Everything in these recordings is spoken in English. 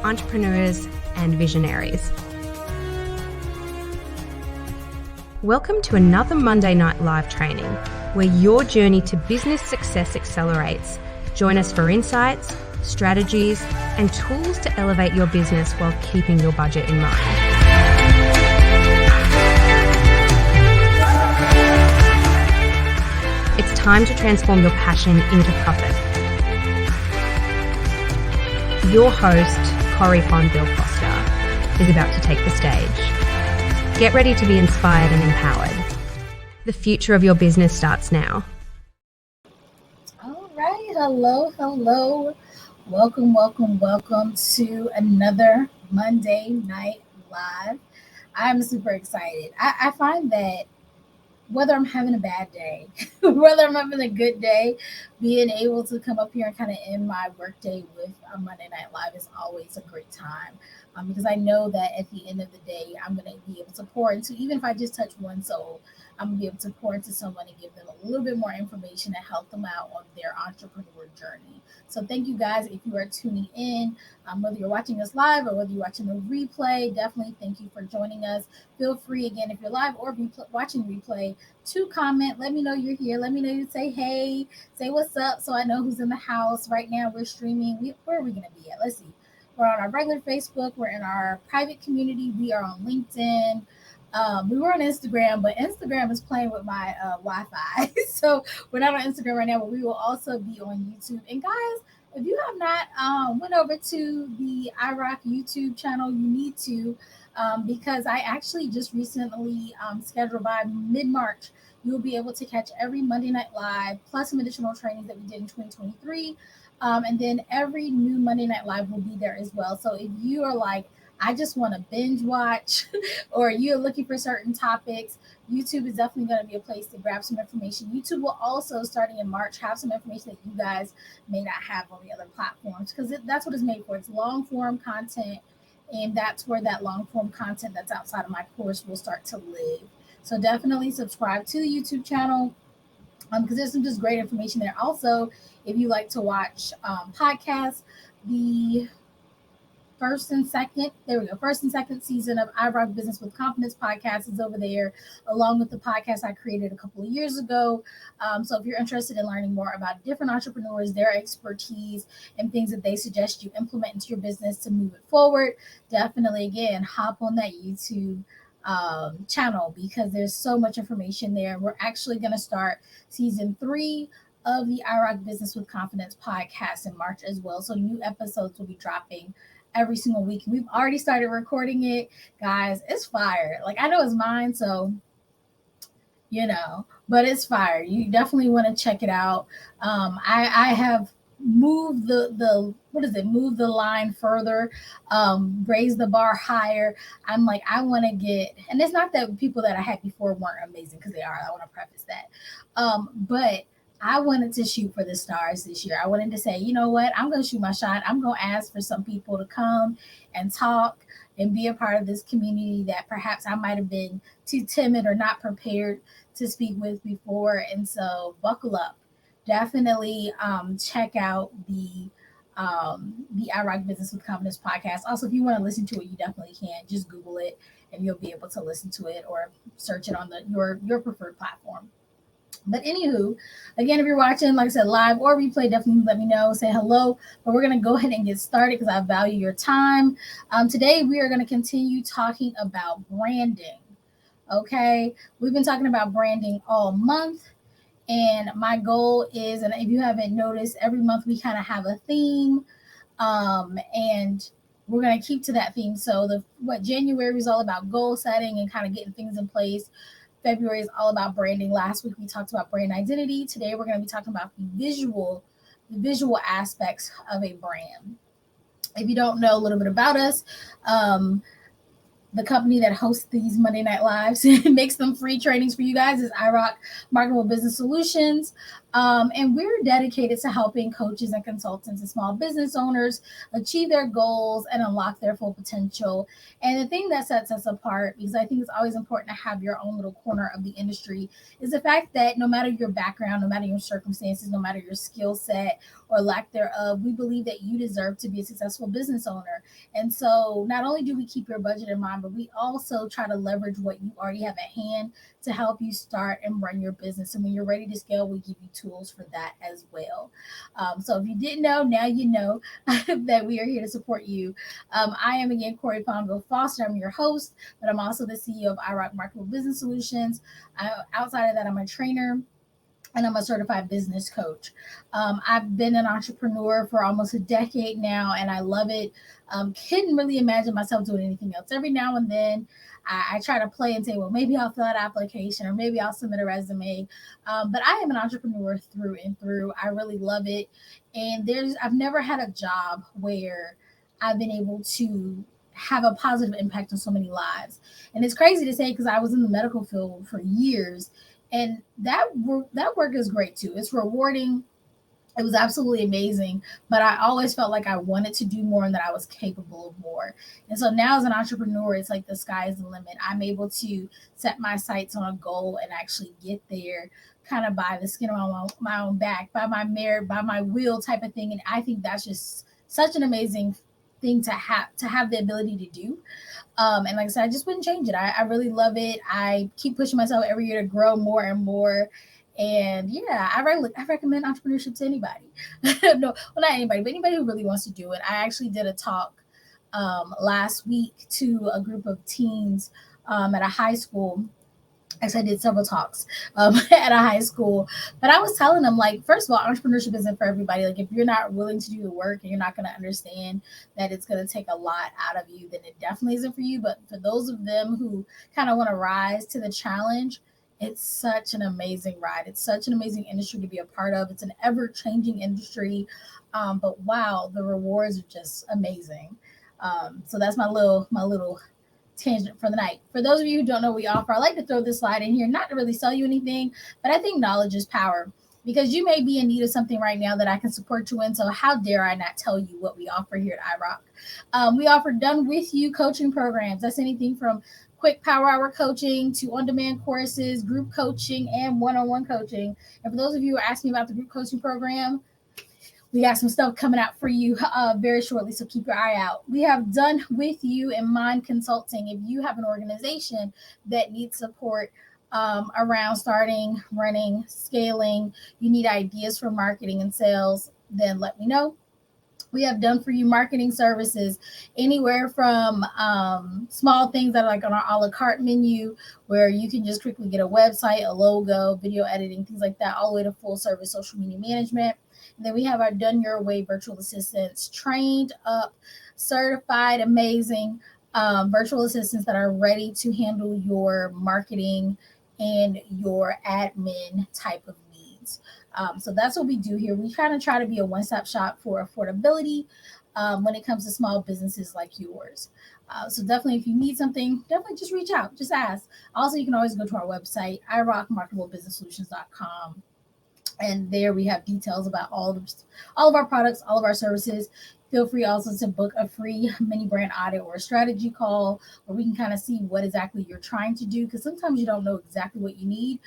entrepreneurs, and visionaries. Welcome to another Monday Night Live training, where your journey to business success accelerates. Join us for insights, strategies, and tools to elevate your business while keeping your budget in mind. It's time to transform your passion into profit. Your host, Corey Fonville-Foster, is about to take the stage. Get ready to be inspired and empowered. The future of your business starts now. All right. Hello. Welcome to another Monday Night Live. I'm super excited. I find that whether I'm having a bad day, whether I'm having a good day, being able to come up here and kind of end my workday with a Monday Night Live is always a great time, because I know that at the end of the day, I'm going to be able to pour into, even if I just touch one soul, I'm going to be able to pour into someone and give them a little bit more information to help them out on their entrepreneur journey. So thank you guys if you are tuning in, whether you're watching us live or whether you're watching the replay, definitely thank you for joining us. Feel free, again, if you're live or watching replay, to comment. Let me know you're here. Let me know you say hey, say what's up, so I know who's in the house. Right now we're streaming. Where are we going to be at? Let's see. We're on our regular Facebook. We're in our private community. We are on LinkedIn. We were on Instagram, but Instagram is playing with my Wi-Fi. So we're not on Instagram right now, but we will also be on YouTube. And guys, if you have not went over to the iRock YouTube channel, you need to, because I actually just recently scheduled by mid-March, you'll be able to catch every Monday Night Live, plus some additional trainings that we did in 2023. And then every new Monday Night Live will be there as well. So if you are like, I just want to binge watch, or you're looking for certain topics, YouTube is definitely going to be a place to grab some information. YouTube will also, starting in March, have some information that you guys may not have on the other platforms, because that's what it's made for. It's long form content, and that's where that long form content that's outside of my course will start to live. So definitely subscribe to the YouTube channel, because there's some just great information there. Also, if you like to watch podcasts, the first and second season of iRock Business with Confidence podcast is over there, along with the podcast I created a couple of years ago. So if you're interested in learning more about different entrepreneurs, their expertise, and things that they suggest you implement into your business to move it forward, definitely, again, hop on that YouTube channel, because there's so much information there. We're actually going to start season 3 of the iRock Business with Confidence podcast in March as well. So new episodes will be dropping every single week. We've already started recording it, guys. It's fire. Like, I know it's mine, so but it's fire. You definitely want to check it out. I have moved move the line further, raise the bar higher. I'm like, I want to get, and it's not that people that I had before weren't amazing, because they are. I want to preface that. But I wanted to shoot for the stars this year. I wanted to say, you know what? I'm going to shoot my shot. I'm going to ask for some people to come and talk and be a part of this community that perhaps I might have been too timid or not prepared to speak with before. And so buckle up. Definitely check out the iRock Business with Confidence podcast. Also, if you want to listen to it, you definitely can. Just Google it and you'll be able to listen to it, or search it on your preferred platform. But anywho, again, if you're watching, like I said, live or replay, definitely let me know, say hello. But we're going to go ahead and get started, because I value your time. Today, we are going to continue talking about branding. Okay, we've been talking about branding all month. And my goal is, and if you haven't noticed, every month we kind of have a theme. And we're going to keep to that theme. So January is all about goal setting and kind of getting things in place. February is all about branding. Last week we talked about brand identity. Today we're going to be talking about the visual aspects of a brand. If you don't know a little bit about us, the company that hosts these Monday Night Lives and makes them free trainings for you guys is iRock Marketable Business Solutions. And we're dedicated to helping coaches and consultants and small business owners achieve their goals and unlock their full potential. And the thing that sets us apart, because I think it's always important to have your own little corner of the industry, is the fact that no matter your background, no matter your circumstances, no matter your skill set, or lack thereof, we believe that you deserve to be a successful business owner. And so not only do we keep your budget in mind, but we also try to leverage what you already have at hand to help you start and run your business. And when you're ready to scale, we give you tools for that as well. So if you didn't know, now you know that we are here to support you. I am again Corey Pongo Foster. I'm your host, but I'm also the CEO of iRock Marketable Business Solutions. Outside of that, I'm a trainer and I'm a certified business coach. I've been an entrepreneur for almost a decade now, and I love it. Couldn't really imagine myself doing anything else. Every now and then, I try to play and say, well, maybe I'll fill out an application or maybe I'll submit a resume. But I am an entrepreneur through and through. I really love it. And I've never had a job where I've been able to have a positive impact on so many lives. And it's crazy to say because I was in the medical field for years, and that work is great too. It's rewarding. It was absolutely amazing, but I always felt like I wanted to do more and that I was capable of more. And so now as an entrepreneur, it's like the sky is the limit. I'm able to set my sights on a goal and actually get there kind of by the skin of my own back, by my merit, by my will type of thing. And I think that's just such an amazing thing to have the ability to do. And like I said, I just wouldn't change it. I really love it. I keep pushing myself every year to grow more and more. And yeah, I recommend entrepreneurship to anybody. No, well, not anybody, but anybody who really wants to do it. I actually did a talk last week to a group of teens at a high school. Actually, I did several talks at a high school, but I was telling them, like, first of all, entrepreneurship isn't for everybody. Like, if you're not willing to do the work and you're not going to understand that it's going to take a lot out of you, then it definitely isn't for you. But for those of them who kind of want to rise to the challenge, it's such an amazing ride. It's such an amazing industry to be a part of. It's an ever changing industry. But wow, the rewards are just amazing. So that's my little tangent for the night. For those of you who don't know what we offer, I like to throw this slide in here, not to really sell you anything, but I think knowledge is power. Because you may be in need of something right now that I can support you in. So how dare I not tell you what we offer here at iRock? We offer done with you coaching programs. That's anything from quick power hour coaching to on-demand courses, group coaching, and one-on-one coaching. And for those of you who are asking about the group coaching program, we got some stuff coming out for you very shortly, so keep your eye out. We have done with you in mind consulting. If you have an organization that needs support around starting, running, scaling, you need ideas for marketing and sales, then let me know. We have done for you marketing services, anywhere from small things that are like on our a la carte menu, where you can just quickly get a website, a logo, video editing, things like that, all the way to full service social media management. And then we have our done your way virtual assistants, trained up, certified, amazing virtual assistants that are ready to handle your marketing and your admin type of needs. So that's what we do here. We kind of try to be a one-stop shop for affordability when it comes to small businesses like yours. So definitely, if you need something, definitely just reach out, just ask. Also, you can always go to our website, iRockMarketableBusinessSolutions.com. And there we have details about all of our products, all of our services. Feel free also to book a free mini brand audit or a strategy call where we can kind of see what exactly you're trying to do, because sometimes you don't know exactly what you need,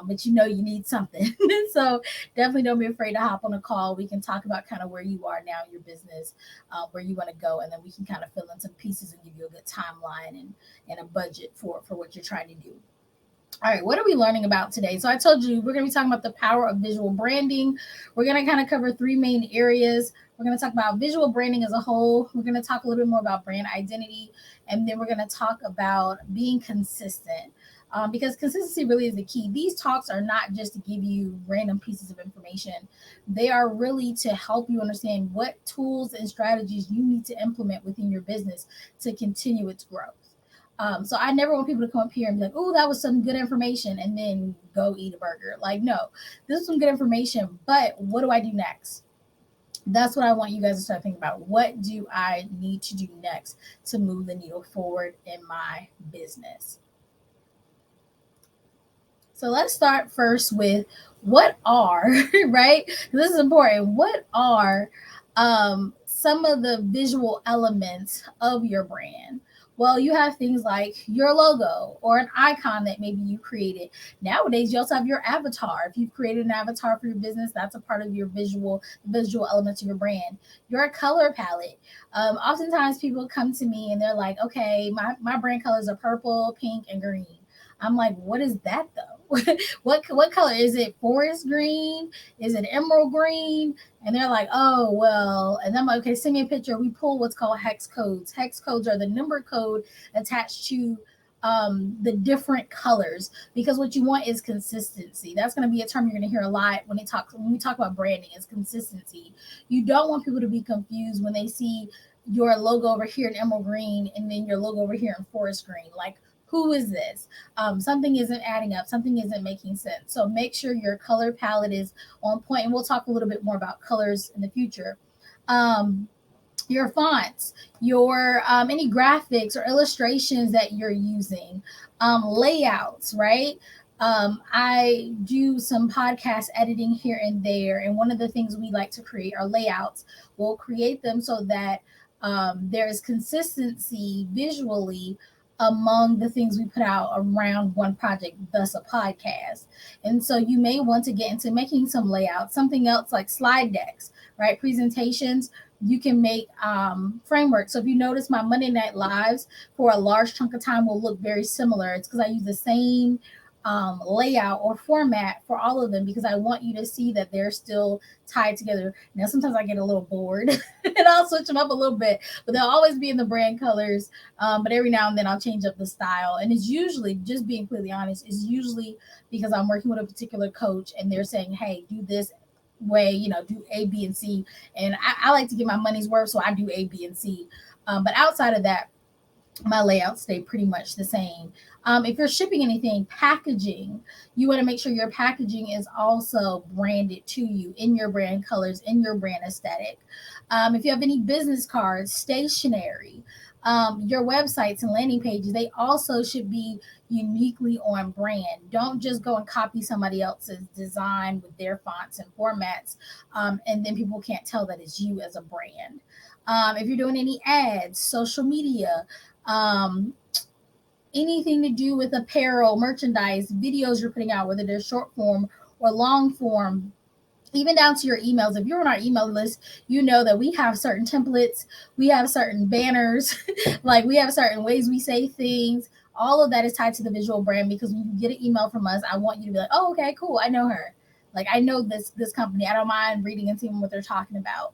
but you know you need something. So definitely don't be afraid to hop on a call. We can talk about kind of where you are now in your business, where you want to go, and then we can kind of fill in some pieces and give you a good timeline and a budget for what you're trying to do. All right, what are we learning about today? So I told you we're going to be talking about the power of visual branding. We're going to kind of cover three main areas. We're going to talk about visual branding as a whole. We're going to talk a little bit more about brand identity. And then we're going to talk about being consistent, because consistency really is the key. These talks are not just to give you random pieces of information. They are really to help you understand what tools and strategies you need to implement within your business to continue its growth. So I never want people to come up here and be like, oh, that was some good information, and then go eat a burger. Like, no, this is some good information, but what do I do next? That's what I want you guys to start thinking about. What do I need to do next to move the needle forward in my business? So let's start first with what are, right? This is important. What are some of the visual elements of your brand? Well, you have things like your logo or an icon that maybe you created. Nowadays, you also have your avatar. If you've created an avatar for your business, that's a part of your visual elements of your brand. Your color palette. Oftentimes, people come to me and they're like, okay, my brand colors are purple, pink, and green. I'm like, what is that though? what color is it? Forest green? Is it emerald green? And they're like, oh, well, and I'm like, okay, send me a picture. We pull what's called hex codes. Hex codes are the number code attached to the different colors, because what you want is consistency. That's going to be a term you're going to hear a lot when we talk about branding, is consistency. You don't want people to be confused when they see your logo over here in emerald green and then your logo over here in forest green. Like, who is this? Something isn't adding up. Something isn't making sense. So make sure your color palette is on point, and we'll talk a little bit more about colors in the future. Um, your fonts, your any graphics or illustrations that you're using, layouts, right? I do some podcast editing here and there, and one of the things we like to create are layouts. We'll create them so that there's consistency visually among the things we put out around one project, thus a podcast. And so you may want to get into making some layouts, something else like slide decks, right? Presentations. You can make frameworks. So if you notice, my Monday Night Lives for a large chunk of time will look very similar. It's because I use the same layout or format for all of them, because I want you to see that they're still tied together. Now, sometimes I get a little bored and I'll switch them up a little bit, but they'll always be in the brand colors. But every now and then I'll change up the style. And it's usually, just being completely honest, is usually because I'm working with a particular coach and they're saying, hey, do this way, do A, B, and C. And I like to get my money's worth, so I do A, B, and C. But outside of that, my layouts stay pretty much the same. If you're shipping anything, packaging, you want to make sure your packaging is also branded to you in your brand colors, in your brand aesthetic. If you have any business cards, stationery, your websites and landing pages, they also should be uniquely on brand. Don't just go and copy somebody else's design with their fonts and formats, and then people can't tell that it's you as a brand. If you're doing any ads, social media, um, anything to do with apparel, merchandise, videos you're putting out, whether they're short form or long form, even down to your emails. If you're on our email list, you know that we have certain templates, we have certain banners, like we have certain ways we say things. All of that is tied to the visual brand, because when you get an email from us, I want you to be like, oh, okay, cool, I know her. Like, I know this company. I don't mind reading and seeing what they're talking about.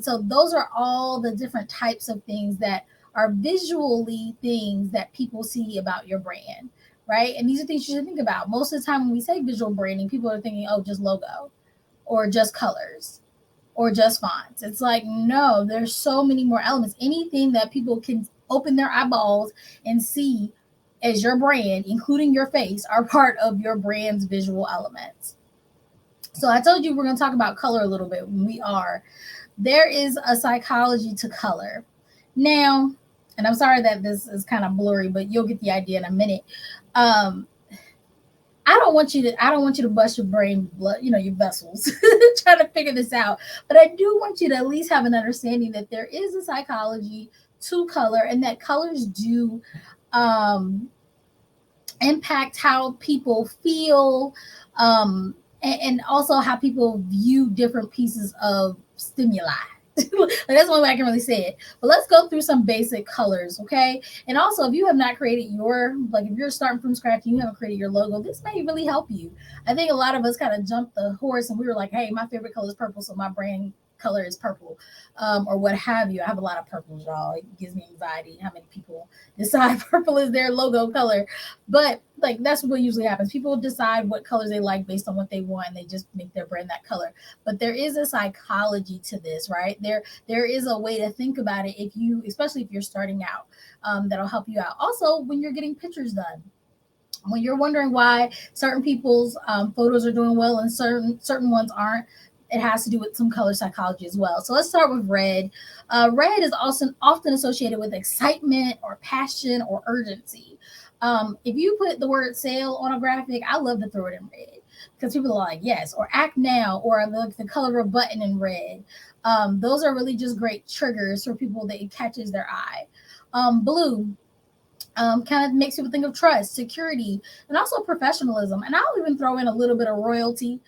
So those are all the different types of things that are visually things that people see about your brand, right? And these are things you should think about. Most of the time when we say visual branding, people are thinking, oh, just logo or just colors or just fonts. It's like, no, there's so many more elements. Anything that people can open their eyeballs and see as your brand, including your face, are part of your brand's visual elements. So I told you we're going to talk about color a little bit. We are. There is a psychology to color. Now, and I'm sorry that this is kind of blurry, but you'll get the idea in a minute. I don't want you to bust your brain, your vessels trying to figure this out. But I do want you to at least have an understanding that there is a psychology to color, and that colors do impact how people feel, and also how people view different pieces of stimuli. That's one way I can really say it. But let's go through some basic colors, okay? And also, if you have not created if you're starting from scratch and you haven't created your logo, this may really help you. I think a lot of us kind of jumped the horse and we were like, hey, my favorite color is purple, so my brand color is purple, or what have you. I have a lot of purples, y'all. It gives me anxiety how many people decide purple is their logo color. But that's what usually happens. People decide what colors they like based on what they want, and they just make their brand that color. But there is a psychology to this, right? There is a way to think about it, especially if you're starting out, that'll help you out. Also, when you're getting pictures done, when you're wondering why certain people's photos are doing well and certain ones aren't, it has to do with some color psychology as well. So let's start with red. Red is also often associated with excitement or passion or urgency. If you put the word sale on a graphic, I love to throw it in red, because people are like, yes, or act now, or the color of a button in red. Those are really just great triggers for people that it catches their eye. Blue. Kind of makes people think of trust, security, and also professionalism. And I'll even throw in a little bit of royalty,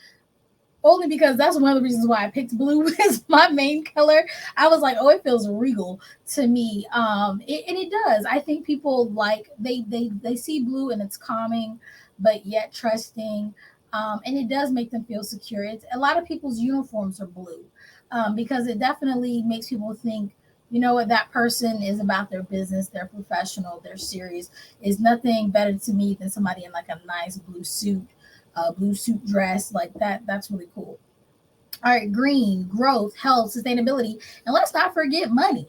only because that's one of the reasons why I picked blue as my main color. I was like, oh, it feels regal to me, and it does. I think people like they see blue and it's calming, but yet trusting, and it does make them feel secure. It's a lot of people's uniforms are blue, because it definitely makes people think. You know what, that person is about their business, they're professional, they're serious. Is nothing better to me than somebody in like a nice blue suit dress like that. That's really cool. All right, green, growth, health, sustainability, and let's not forget money.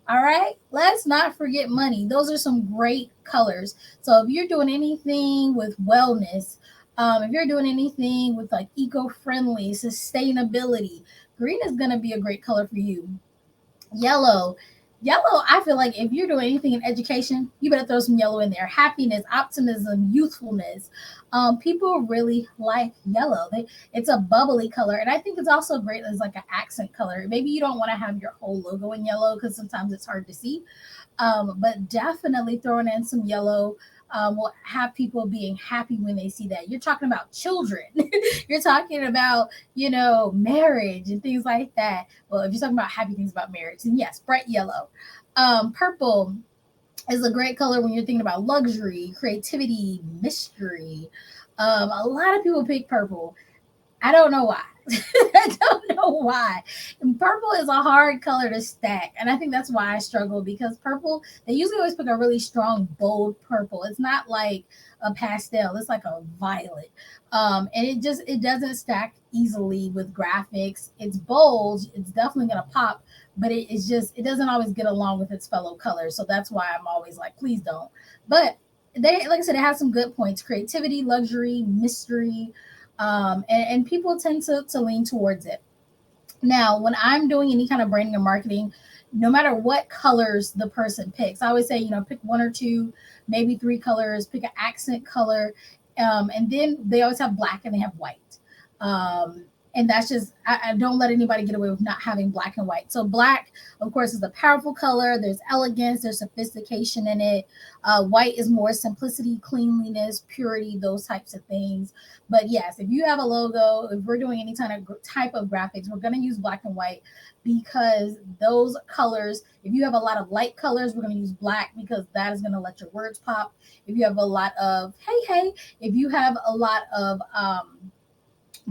All right, let's not forget money. Those are some great colors. So if you're doing anything with wellness, if you're doing anything with like eco-friendly, sustainability, green is going to be a great color for you. Yellow. Yellow, I feel like if you're doing anything in education, you better throw some yellow in there. Happiness, optimism, youthfulness. People really like yellow. It's a bubbly color. And I think it's also great as like an accent color. Maybe you don't want to have your whole logo in yellow because sometimes it's hard to see. But definitely throwing in some yellow will have people being happy when they see that. You're talking about children. You're talking about, marriage and things like that. Well, if you're talking about happy things about marriage, then yes, bright yellow. Purple is a great color when you're thinking about luxury, creativity, mystery. A lot of people pick purple. I don't know why. I don't know why. And purple is a hard color to stack. And I think that's why I struggle, because purple, they usually always pick a really strong, bold purple. It's not like a pastel, it's like a violet. And it doesn't stack easily with graphics. It's bold, it's definitely gonna pop, but it doesn't always get along with its fellow colors. So that's why I'm always like, please don't. But like I said, it has some good points: creativity, luxury, mystery, and people tend to lean towards it. Now, when I'm doing any kind of branding or marketing, no matter what colors the person picks, I always say, pick one or two, maybe three colors, pick an accent color, and then they always have black and they have white. And that's just, I don't let anybody get away with not having black and white. So black, of course, is a powerful color. There's elegance, there's sophistication in it. White is more simplicity, cleanliness, purity, those types of things. But yes, if you have a logo, if we're doing any kind of type of graphics, we're going to use black and white, because those colors, if you have a lot of light colors, we're going to use black because that is going to let your words pop. If you have a lot of, hey, if you have a lot of,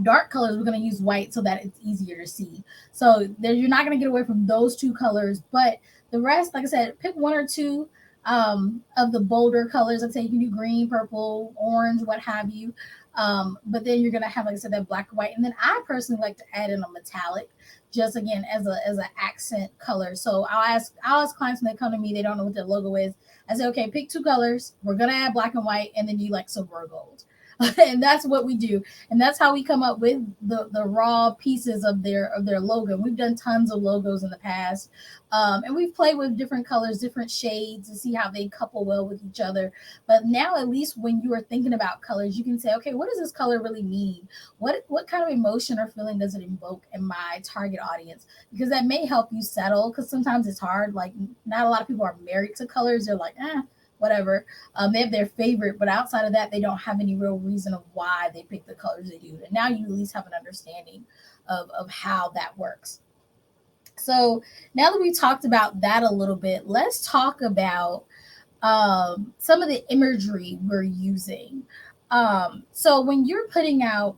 dark colors, we're going to use white so that it's easier to see. So you're not going to get away from those two colors, but the rest, like I said, pick one or two of the bolder colors. Like I say, you can do green, purple, orange, what have you. But then you're going to have, like I said, that black and white. And then I personally like to add in a metallic, just again as an accent color. So I'll ask clients when they come to me, they don't know what their logo is. I say, okay, pick two colors. We're going to add black and white, and then you like silver or gold. And that's what we do, and that's how we come up with the raw pieces of their logo. We've done tons of logos in the past, and we've played with different colors, different shades, to see how they couple well with each other. But now, at least when you are thinking about colors, you can say, okay, what does this color really mean? What kind of emotion or feeling does it invoke in my target audience? Because that may help you settle, because sometimes it's hard. Like, not a lot of people are married to colors. They're like, whatever. They have their favorite, but outside of that, they don't have any real reason of why they pick the colors they do. And now you at least have an understanding of how that works. So now that we talked about that a little bit, let's talk about some of the imagery we're using. So when you're putting out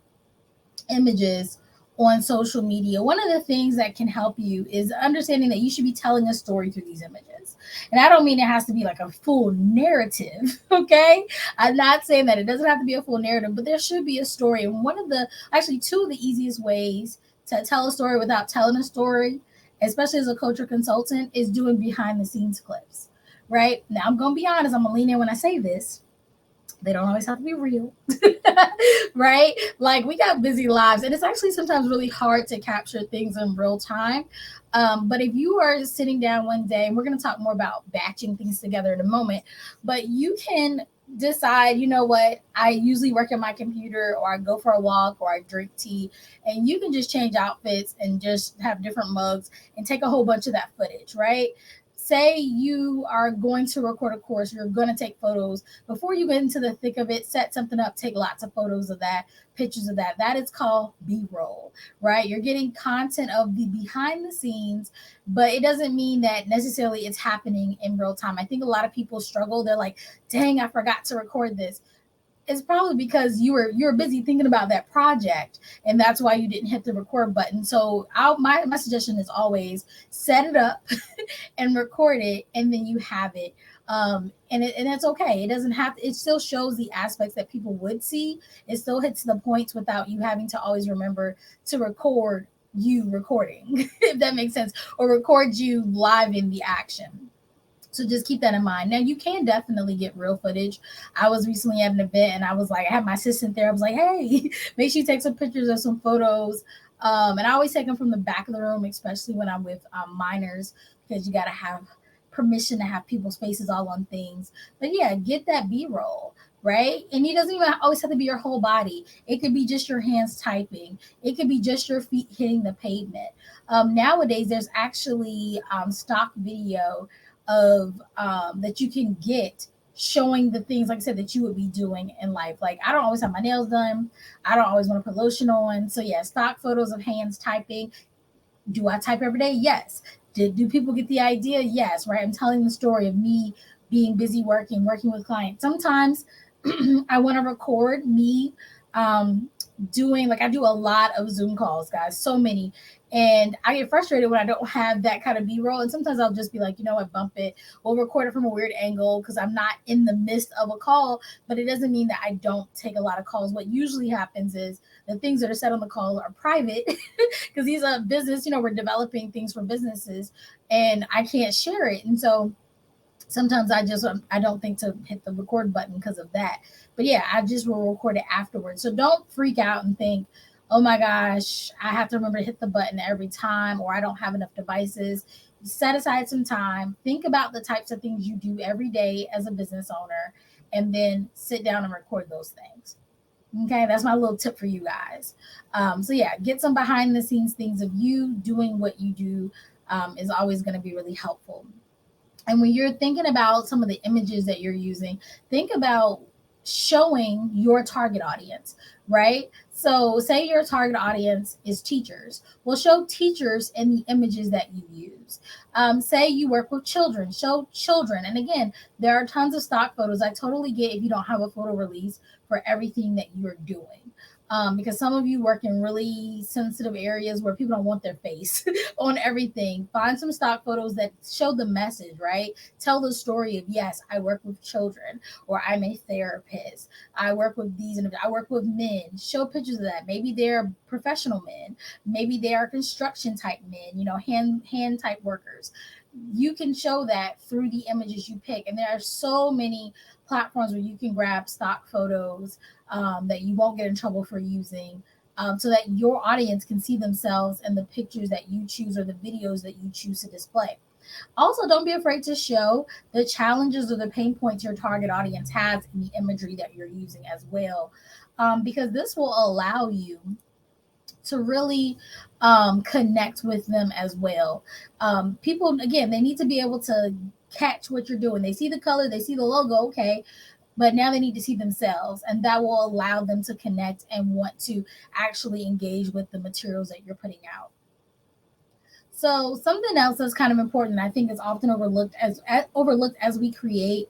images on social media, one of the things that can help you is understanding that you should be telling a story through these images. And I don't mean it has to be like a full narrative, okay? I'm not saying that it doesn't have to be a full narrative, but there should be a story. And actually, two of the easiest ways to tell a story without telling a story, especially as a coach or consultant, is doing behind the scenes clips, right? Now, I'm going to be honest, I'm going to lean in when I say this. They don't always have to be real, right? Like, we got busy lives, and it's actually sometimes really hard to capture things in real time. But if you are sitting down one day, and we're going to talk more about batching things together in a moment, but you can decide, you know what, I usually work at my computer, or I go for a walk, or I drink tea, and you can just change outfits and just have different mugs and take a whole bunch of that footage, right? say you are going to record a course, you're going to take photos. Before you get into the thick of it, set something up, take lots of photos of that, pictures of that. That is called B-roll, right? You're getting content of the behind the scenes, but it doesn't mean that necessarily it's happening in real time. I think a lot of people struggle. They're like, dang, I forgot to record this. It's probably because you were busy thinking about that project, and that's why you didn't hit the record button. So my suggestion is always set it up and record it, and then you have it. And it's okay. It doesn't have to, it still shows the aspects that people would see. It still hits the points without you having to always remember to record you recording, if that makes sense, or record you live in the action. So just keep that in mind. Now you can definitely get real footage. I was recently at an event and I was like, I had my assistant there. I was like, hey, make sure you take some pictures or some photos. And I always take them from the back of the room, especially when I'm with minors, because you got to have permission to have people's faces all on things. But yeah, get that B-roll, right? And it doesn't even always have to be your whole body. It could be just your hands typing. It could be just your feet hitting the pavement. Nowadays, there's actually stock video of that you can get showing the things, like I said, that you would be doing in life. Like, I don't always have my nails done. I don't always want to put lotion on. So yeah, stock photos of hands typing. Do I type every day? Yes. Do people get the idea? Yes, right? I'm telling the story of me being busy working with clients. Sometimes I want to record me doing, like, I do a lot of Zoom calls, guys, so many. And I get frustrated when I don't have that kind of B-roll. And sometimes I'll just be like, you know what, bump it. We'll record it from a weird angle because I'm not in the midst of a call. But it doesn't mean that I don't take a lot of calls. What usually happens is the things that are said on the call are private because these are business, we're developing things for businesses and I can't share it. And so sometimes I don't think to hit the record button because of that. But yeah, I just will record it afterwards. So don't freak out and think, oh my gosh, I have to remember to hit the button every time, or I don't have enough devices. Set aside some time, think about the types of things you do every day as a business owner, and then sit down and record those things. Okay, that's my little tip for you guys. So yeah, get some behind the scenes things of you doing what you do is always going to be really helpful. And when you're thinking about some of the images that you're using, think about showing your target audience, right? So, say your target audience is teachers. Well, show teachers in the images that you use. Say you work with children, show children. And again, there are tons of stock photos. I totally get if you don't have a photo release for everything that you're doing. Because some of you work in really sensitive areas where people don't want their face on everything. Find some stock photos that show the message, right? Tell the story of, yes, I work with children, or I'm a therapist. I work with these, and I work with men. Show pictures of that. Maybe they're professional men. Maybe they are construction type men, hand type workers. You can show that through the images you pick. And there are so many platforms where you can grab stock photos that you won't get in trouble for using, so that your audience can see themselves in the pictures that you choose or the videos that you choose to display. Also, don't be afraid to show the challenges or the pain points your target audience has in the imagery that you're using as well, because this will allow you to really connect with them as well. People, again, they need to be able to catch what you're doing. They see the color, they see the logo, okay, but now they need to see themselves, and that will allow them to connect and want to actually engage with the materials that you're putting out. So something else that's kind of important, I think, is often overlooked as we create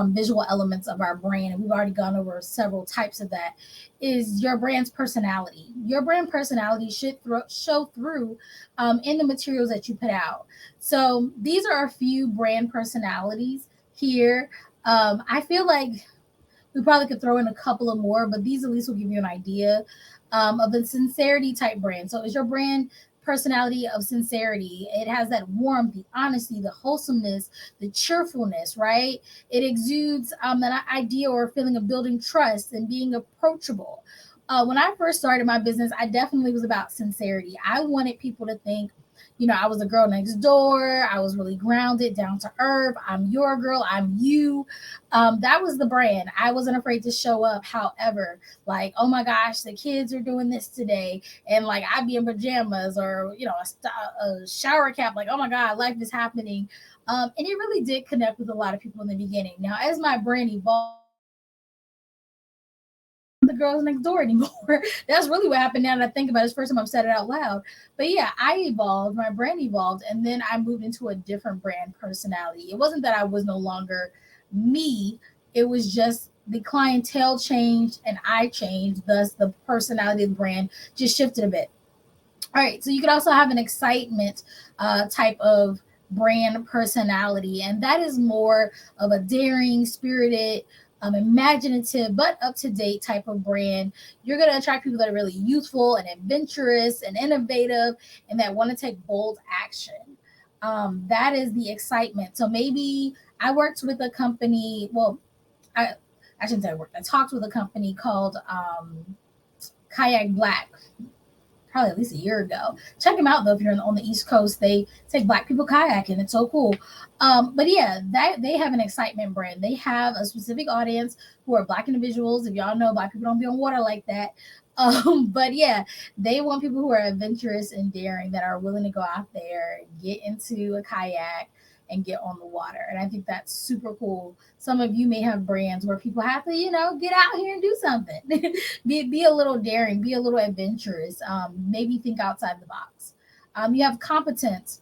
visual elements of our brand, and we've already gone over several types of that, is your brand's personality. Your brand personality should show through in the materials that you put out. So these are a few brand personalities here. I feel like we probably could throw in a couple of more, but these at least will give you an idea of a sincerity type brand. So is your brand personality of sincerity? It has that warmth, the honesty, the wholesomeness, the cheerfulness, right? It exudes an idea or feeling of building trust and being approachable. When I first started my business, I definitely was about sincerity. I wanted people to think I was the girl next door. I was really grounded, down to earth. I'm your girl. I'm you. That was the brand. I wasn't afraid to show up. However, like, oh my gosh, the kids are doing this today. And like, I'd be in pajamas or, a shower cap. Like, oh my God, life is happening. And it really did connect with a lot of people in the beginning. Now, as my brand evolved, the girls next door anymore. That's really what happened now that I think about it. It's the first time I've said it out loud. But yeah, I evolved, my brand evolved, and then I moved into a different brand personality. It wasn't that I was no longer me, it was just the clientele changed and I changed, thus the personality of the brand just shifted a bit. All right, so you could also have an excitement type of brand personality, and that is more of a daring, spirited, imaginative, but up to date type of brand. You're going to attract people that are really youthful and adventurous and innovative and that want to take bold action. That is the excitement. So maybe I worked with a company, well, I, I shouldn't say I worked, I talked with a company called Kayak Black probably at least a year ago. Check them out though if you're on the East Coast. They take Black people kayaking. It's so cool. But yeah, that they have an excitement brand. They have a specific audience who are Black individuals. If y'all know, Black people don't be on water like that. But yeah, they want people who are adventurous and daring that are willing to go out there, get into a kayak, and get on the water. And I think that's super cool. Some of you may have brands where people have to, get out here and do something. Be a little daring, be a little adventurous, maybe think outside the box. You have competence.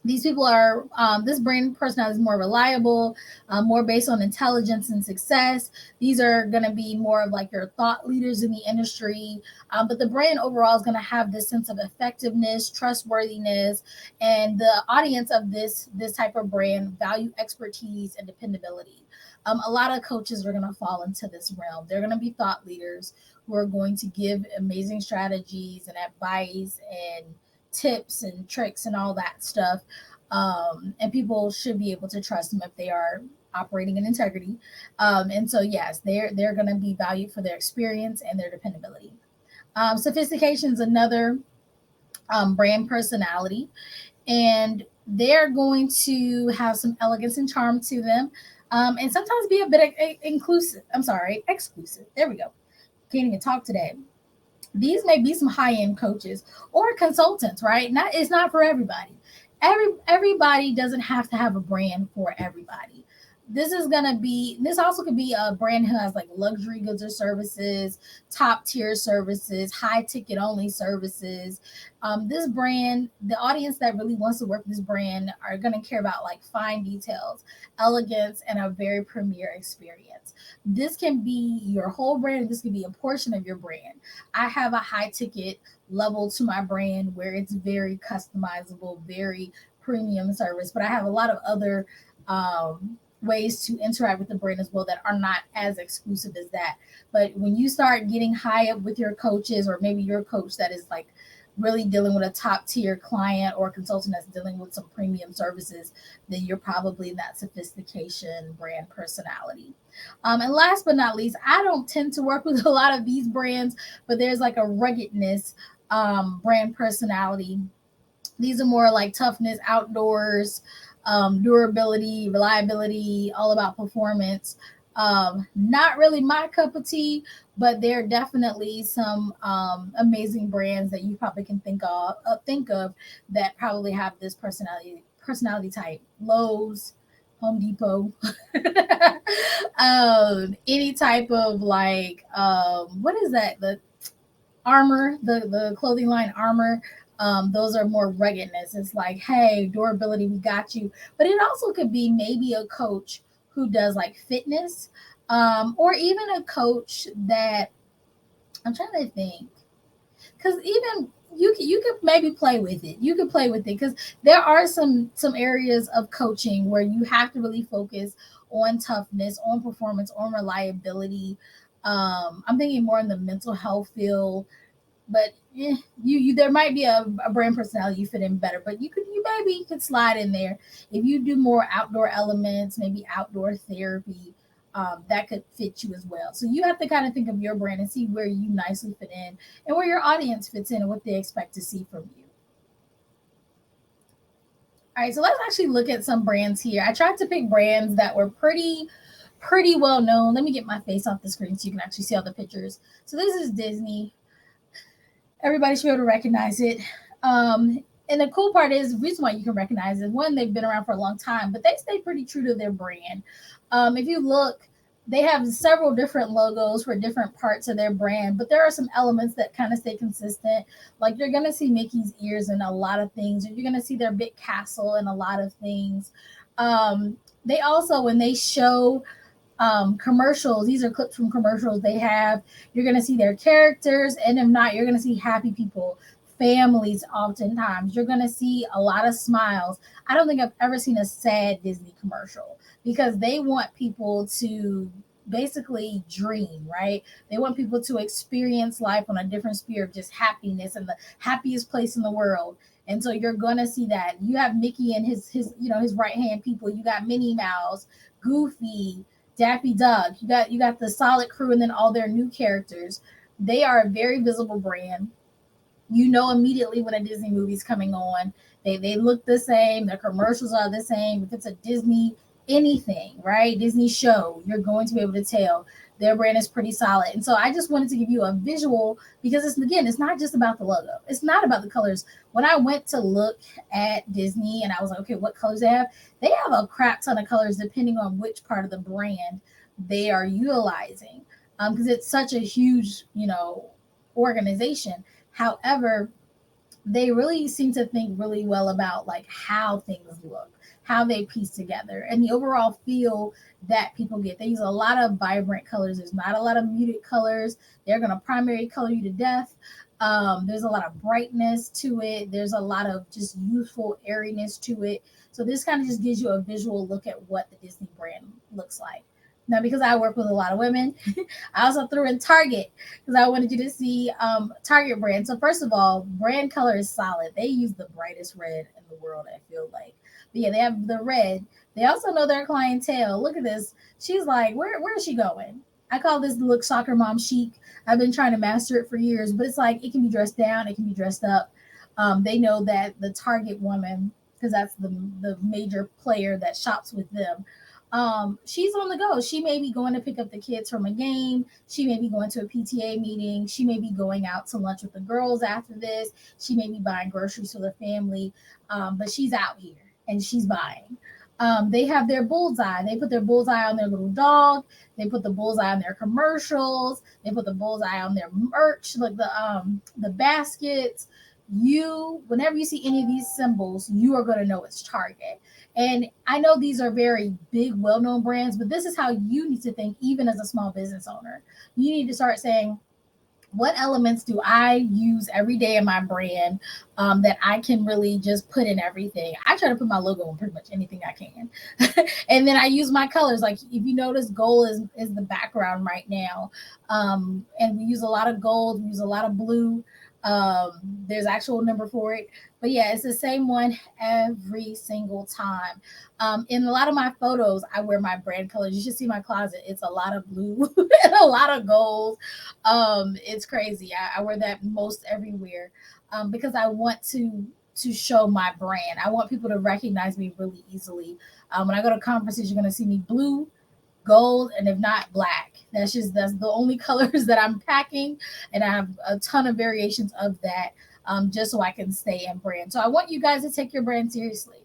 These people are this brand personality is more reliable, more based on intelligence and success. These are going to be more of like your thought leaders in the industry, but the brand overall is going to have this sense of effectiveness, trustworthiness, and the audience of this type of brand value expertise and dependability. A lot of coaches are going to fall into this realm. They're going to be thought leaders who are going to give amazing strategies and advice and tips and tricks and all that stuff. And people should be able to trust them if they are operating in integrity. And so, yes, they're going to be valued for their experience and their dependability. Sophistication is another brand personality, and they're going to have some elegance and charm to them, and sometimes be a bit inclusive. I'm sorry, exclusive. There we go. Can't even talk today. These may be some high-end coaches or consultants, right? Not It's not for everybody. Everybody doesn't have to have a brand for everybody. This also could be a brand who has like luxury goods or services, top tier services, high ticket only services. This brand, the audience that really wants to work with this brand are going to care about like fine details, elegance, and a very premier experience. This can be your whole brand. This can be a portion of your brand. I have a high ticket level to my brand where it's very customizable, very premium service, but I have a lot of other ways to interact with the brand as well that are not as exclusive as that. But when you start getting high up with your coaches, or maybe your coach that is like really dealing with a top tier client or consultant that's dealing with some premium services, then you're probably in that sophistication brand personality. And last but not least, I don't tend to work with a lot of these brands, but there's like a ruggedness brand personality. These are more like toughness, outdoors, durability, reliability, all about performance. Not really my cup of tea, but there are definitely some amazing brands that you probably can think of that probably have this personality type. Lowe's, Home Depot, any type of like what is that? The Armor, the clothing line Armor. Those are more ruggedness. It's like, hey, durability, we got you. But it also could be maybe a coach who does like fitness, or even a coach that I'm trying to think, because even you could maybe play with it. You could play with it because there are some areas of coaching where you have to really focus on toughness, on performance, on reliability. I'm thinking more in the mental health field, but you there might be a brand personality you fit in better, but you maybe could slide in there if you do more outdoor elements, maybe outdoor therapy. That could fit you as well. So you have to kind of think of your brand and see where you nicely fit in and where your audience fits in and what they expect to see from you. All right, so let's actually look at some brands here. I tried to pick brands that were pretty well known. Let me get my face off the screen so you can actually see all the pictures. So this is Disney. Everybody should be able to recognize it. And the cool part is, the reason why you can recognize it, one, they've been around for a long time, but they stay pretty true to their brand. If you look, they have several different logos for different parts of their brand, but there are some elements that kind of stay consistent. Like you're going to see Mickey's ears in a lot of things, or you're going to see their big castle in a lot of things. They also, when they show commercials, these are clips from commercials they have, you're going to see their characters, and if not, you're going to see happy people, families. Oftentimes you're going to see a lot of smiles. I don't think I've ever seen a sad Disney commercial, because they want people to basically dream, right? They want people to experience life on a different sphere of just happiness and the happiest place in the world. And so you're gonna see that. You have Mickey and his right hand people. You got Minnie Mouse, Goofy, Daffy Duck. You got the Solid Crew, and then all their new characters. They are a very visible brand. You know immediately when a Disney movie's coming on. They look the same. Their commercials are the same. If it's a Disney anything, right? Disney show, you're going to be able to tell their brand is pretty solid. And so I just wanted to give you a visual, because it's not just about the logo. It's not about the colors. When I went to look at Disney and I was like, okay, what colors they have a crap ton of colors depending on which part of the brand they are utilizing. Because it's such a huge, organization. However, they really seem to think really well about like how things look, how they piece together, and the overall feel that people get. They use a lot of vibrant colors. There's not a lot of muted colors. They're going to primary color you to death. There's a lot of brightness to it. There's a lot of just youthful airiness to it. So this kind of just gives you a visual look at what the Disney brand looks like. Now, because I work with a lot of women, I also threw in Target, because I wanted you to see Target brand. So first of all, brand color is solid. They use the brightest red in the world, I feel like. But yeah, they have the red. They also know their clientele. Look at this. She's like, where is she going? I call this the look soccer mom chic. I've been trying to master it for years, but it's like it can be dressed down, it can be dressed up. They know that the Target woman, because that's the major player that shops with them, she's on the go. She may be going to pick up the kids from a game. She may be going to a PTA meeting. She may be going out to lunch with the girls after this. She may be buying groceries for the family. But she's out here and she's buying. They have their bullseye. They put their bullseye on their little dog. They put the bullseye on their commercials. They put the bullseye on their merch, like the baskets. Whenever you see any of these symbols, you are going to know it's Target. And I know these are very big, well-known brands, but this is how you need to think, even as a small business owner. You need to start saying, what elements do I use every day in my brand, that I can really just put in everything? I try to put my logo on pretty much anything I can. And then I use my colors. Like if you notice, gold is the background right now. And we use a lot of gold, we use a lot of blue. There's actual number for it. But yeah, it's the same one every single time. In a lot of my photos, I wear my brand colors. You should see my closet. It's a lot of blue and a lot of gold. It's crazy. I wear that most everywhere, because I want to show my brand. I want people to recognize me really easily. When I go to conferences, you're gonna see me blue, gold, and if not, black. That's the only colors that I'm packing, and I have a ton of variations of that, just so I can stay in brand. So I want you guys to take your brand seriously.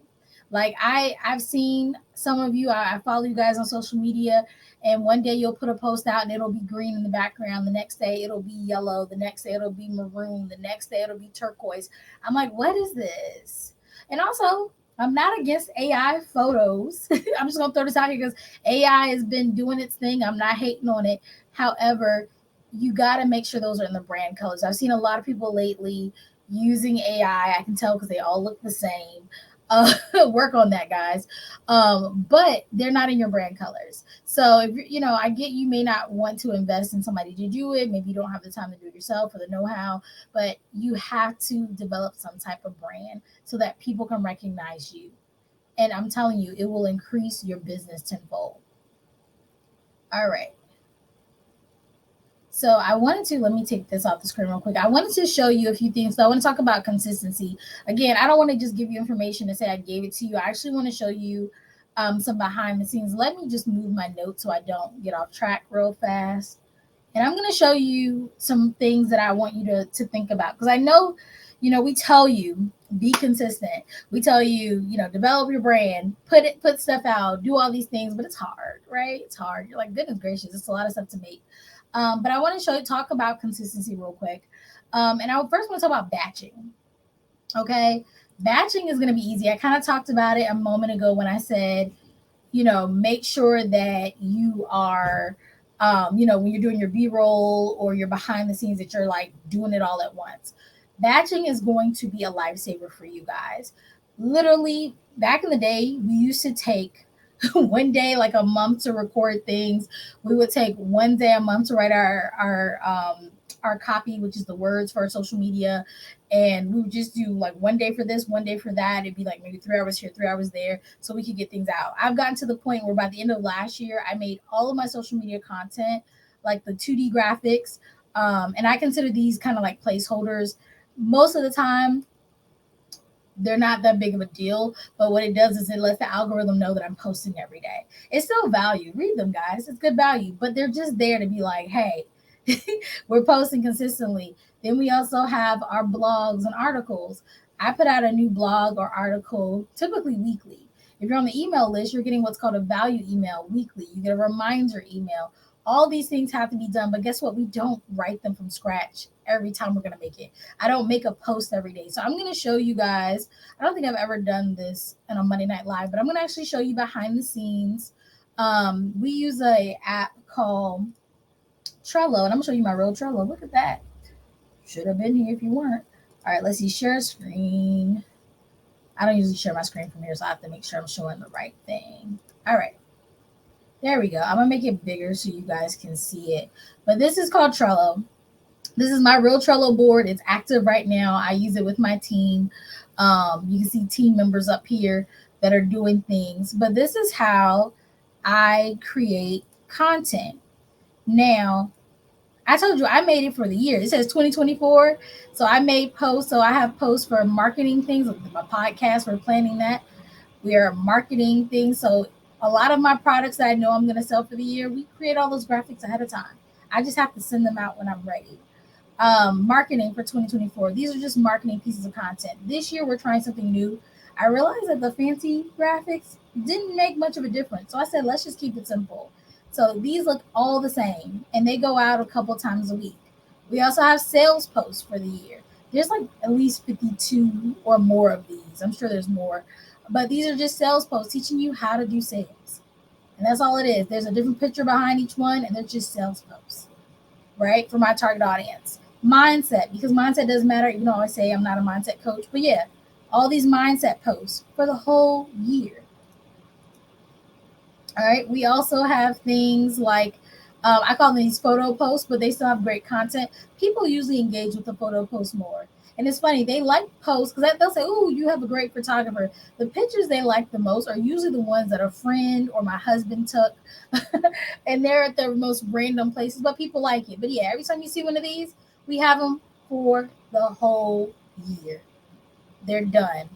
Like I've seen some of you. I follow you guys on social media, and one day you'll put a post out and it'll be green in the background. The next day it'll be yellow. The next day it'll be maroon. The next day it'll be turquoise. I'm like, what is this? And also, I'm not against AI photos. I'm just gonna throw this out here because AI has been doing its thing. I'm not hating on it. However, you got to make sure those are in the brand colors. I've seen a lot of people lately using AI. I can tell because they all look the same. Work on that, guys. But they're not in your brand colors. So if I get you may not want to invest in somebody to do it. Maybe you don't have the time to do it yourself or the know-how, but you have to develop some type of brand so that people can recognize you. And I'm telling you, it will increase your business tenfold. All right. So I wanted to, let me take this off the screen real quick. I wanted to show you a few things. So I want to talk about consistency. Again, I don't want to just give you information and say I gave it to you. I actually want to show you some behind the scenes. Let me just move my notes so I don't get off track real fast. And I'm going to show you some things that I want you to think about. Because I know, we tell you, be consistent. We tell you, develop your brand, put stuff out, do all these things, but it's hard, right? It's hard. You're like, goodness gracious, it's a lot of stuff to make. But I want to talk about consistency real quick. And I first want to talk about batching. Okay. Batching is going to be easy. I kind of talked about it a moment ago when I said, make sure that you are, when you're doing your B-roll or you're behind the scenes, that you're like doing it all at once. Batching is going to be a lifesaver for you guys. Literally, back in the day, we used to take one day, like a month to record things. We would take one day a month to write our copy, which is the words for our social media. And we would just do like one day for this, one day for that. It'd be like maybe 3 hours here, 3 hours there, so we could get things out. I've gotten to the point where by the end of last year, I made all of my social media content, like the 2D graphics. And I consider these kind of like placeholders. Most of the time, they're not that big of a deal, but what it does is it lets the algorithm know that I'm posting every day. It's still value. Read them, guys. It's good value, but they're just there to be like, hey, we're posting consistently. Then we also have our blogs and articles. I put out a new blog or article typically weekly. If you're on the email list, you're getting what's called a value email weekly. You get a reminder email. All these things have to be done, but guess what? We don't write them from scratch every time we're going to make it. I don't make a post every day. So I'm going to show you guys. I don't think I've ever done this in a Monday Night Live, but I'm going to actually show you behind the scenes. We use a app called Trello, and I'm going to show you my real Trello. Look at that. Should have been here if you weren't. All right, let's see. Share screen. I don't usually share my screen from here, so I have to make sure I'm showing the right thing. All right. There we go. I'm going to make it bigger so you guys can see it. But this is called Trello. This is my real Trello board. It's active right now. I use it with my team. You can see team members up here that are doing things. But this is how I create content. Now, I told you I made it for the year. It says 2024. So I made posts. So I have posts for marketing things. My podcast, we're planning that. We are marketing things. So a lot of my products that I know I'm going to sell for the year, we create all those graphics ahead of time. I just have to send them out when I'm ready. Marketing for 2024. These are just marketing pieces of content. This year, we're trying something new. I realized that the fancy graphics didn't make much of a difference. So I said, let's just keep it simple. So these look all the same, and they go out a couple times a week. We also have sales posts for the year. There's like at least 52 or more of these. I'm sure there's more. But these are just sales posts teaching you how to do sales. And that's all it is. There's a different picture behind each one, and they're just sales posts, right, for my target audience. Mindset, because mindset doesn't matter. You know, I always say I'm not a mindset coach, but yeah, all these mindset posts for the whole year. All right. We also have things like, I call them these photo posts, but they still have great content. People usually engage with the photo posts more. And it's funny, they like posts because they'll say, "Oh, you have a great photographer." The pictures they like the most are usually the ones that a friend or my husband took. And they're at the most random places, but people like it. But yeah, every time you see one of these, we have them for the whole year. They're done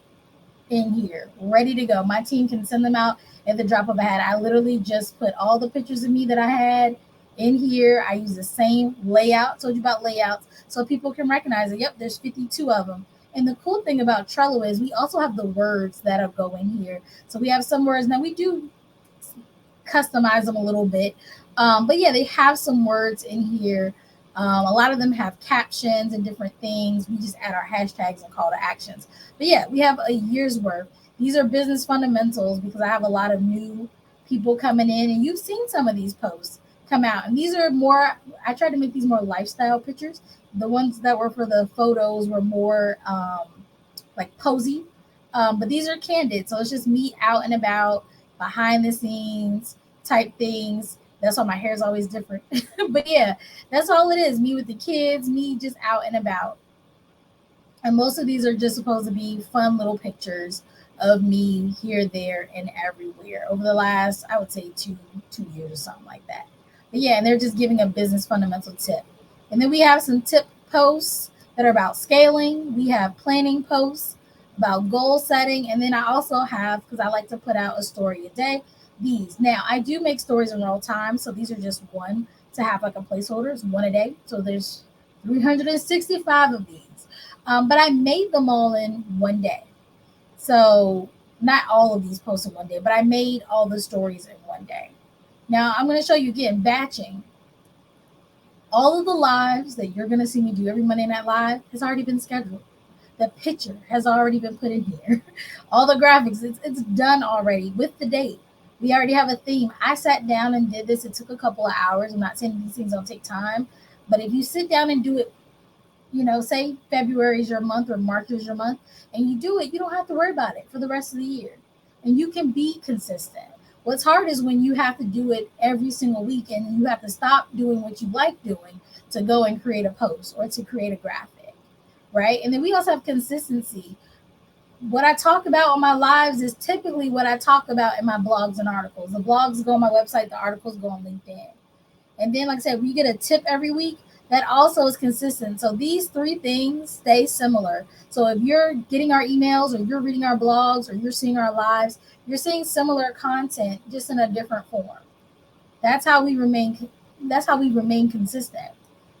in here, ready to go. My team can send them out at the drop of a hat. I literally just put all the pictures of me that I had in here. I use the same layout. Told you about layouts, so people can recognize it. Yep, there's 52 of them. And the cool thing about Trello is we also have the words that'll go in here. So we have some words. Now we do customize them a little bit. But yeah, they have some words in here. A lot of them have captions and different things. We just add our hashtags and call to actions. But yeah, we have a year's worth. These are business fundamentals because I have a lot of new people coming in, and you've seen some of these posts come out. And these are more, I tried to make these more lifestyle pictures. The ones that were for the photos were more like posy. But these are candid. So it's just me out and about, behind the scenes type things. That's why my hair is always different. But yeah, that's all it is. Me with the kids, me just out and about. And most of these are just supposed to be fun little pictures of me here, there, and everywhere over the last, I would say, two years or something like that. But yeah, and they're just giving a business fundamental tip. And then we have some tip posts that are about scaling. We have planning posts about goal setting. And then I also have, because I like to put out a story a day, these. Now, I do make stories in real time. So these are just one to have like a placeholder. It's one a day. So there's 365 of these. But I made them all in one day. So not all of these posts in one day, but I made all the stories in one day. Now I'm going to show you again batching. All of the lives that you're going to see me do every Monday Night Live has already been scheduled. The picture has already been put in here. All the graphics, it's done already with the date. We already have a theme. I sat down and did this. It took a couple of hours. I'm not saying these things don't take time, but if you sit down and do it, say February is your month or March is your month, and you do it, you don't have to worry about it for the rest of the year. And you can be consistent. What's hard is when you have to do it every single week and you have to stop doing what you like doing to go and create a post or to create a graphic, right? And then we also have consistency. What I talk about on my lives is typically what I talk about in my blogs and articles. The blogs go on my website, the articles go on LinkedIn. And then, like I said, we get a tip every week. That also is consistent. So these three things stay similar. So if you're getting our emails or you're reading our blogs or you're seeing our lives, you're seeing similar content just in a different form. That's how we remain consistent,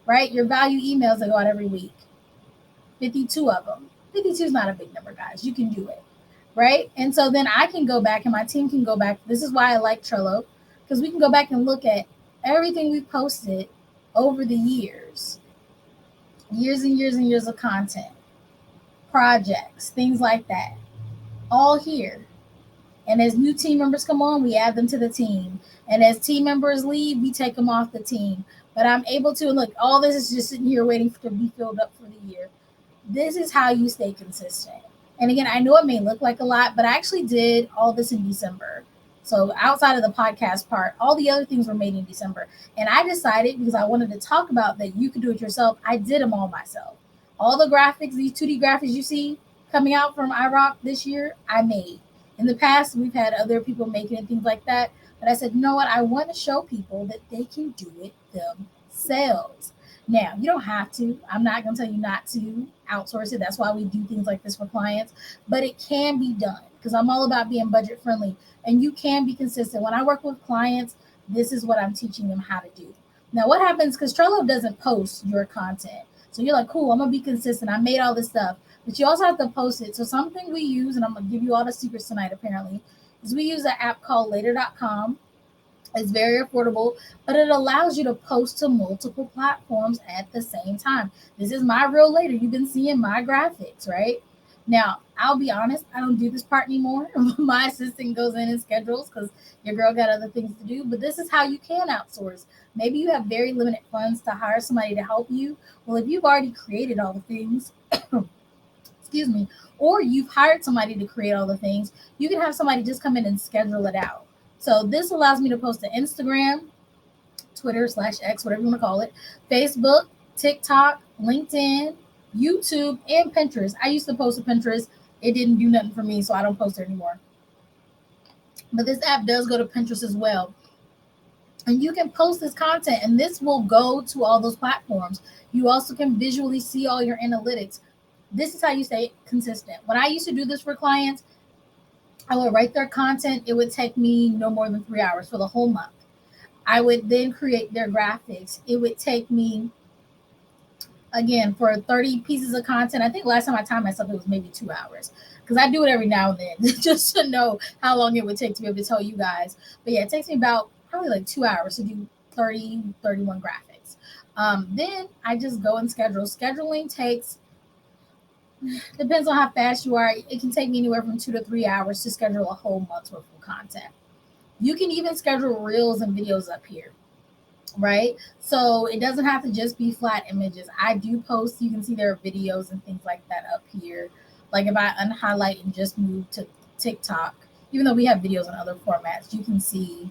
right? Your value emails that go out every week. 52 of them. 52 is not a big number, guys. You can do it, right? And so then I can go back and my team can go back. This is why I like Trello, because we can go back and look at everything we've posted over the years and years and years of content, projects, things like that, all here. And as new team members come on, we add them to the team. And as team members leave, we take them off the team. But I'm able to look, all this is just sitting here waiting to be filled up for the year. This is how you stay consistent. And again, I know it may look like a lot, but I actually did all this in December. So outside of the podcast part, all the other things were made in December. And I decided, because I wanted to talk about that you could do it yourself, I did them all myself. All the graphics, these 2D graphics you see coming out from iRock this year, I made. In the past, we've had other people making it, things like that. But I said, you know what? I want to show people that they can do it themselves. Now, you don't have to. I'm not going to tell you not to outsource it. That's why we do things like this for clients. But it can be done because I'm all about being budget friendly. And you can be consistent. When I work with clients, this is what I'm teaching them how to do. Now, what happens, because Trello doesn't post your content. So you're like, cool, I'm going to be consistent. I made all this stuff. But you also have to post it. So something we use, and I'm going to give you all the secrets tonight, apparently, is we use an app called later.com. It's very affordable, but it allows you to post to multiple platforms at the same time. This is my real later. You've been seeing my graphics, right? Now, I'll be honest, I don't do this part anymore. My assistant goes in and schedules because your girl got other things to do. But this is how you can outsource. Maybe you have very limited funds to hire somebody to help you. Well, if you've already created all the things, excuse me, or you've hired somebody to create all the things, you can have somebody just come in and schedule it out. So this allows me to post to Instagram, Twitter /X, whatever you want to call it, Facebook, TikTok, LinkedIn, YouTube, and Pinterest. I used to post to Pinterest. It didn't do nothing for me, so I don't post there anymore. But this app does go to Pinterest as well. And you can post this content, and this will go to all those platforms. You also can visually see all your analytics. This is how you stay consistent. When I used to do this for clients, I would write their content. It would take me no more than 3 hours for the whole month. I would then create their graphics. It would take me, again, for 30 pieces of content. I think last time I timed myself, it was maybe 2 hours. Because I do it every now and then just to know how long it would take to be able to tell you guys. But yeah, it takes me about probably like 2 hours to do 30, 31 graphics. Then I just go and schedule. Scheduling takes, depends on how fast you are. It can take me anywhere from 2 to 3 hours to schedule a whole month's worth of content. You can even schedule reels and videos up here, right? So it doesn't have to just be flat images. I do post, you can see there are videos and things like that up here. Like if I unhighlight and just move to TikTok, even though we have videos in other formats, you can see,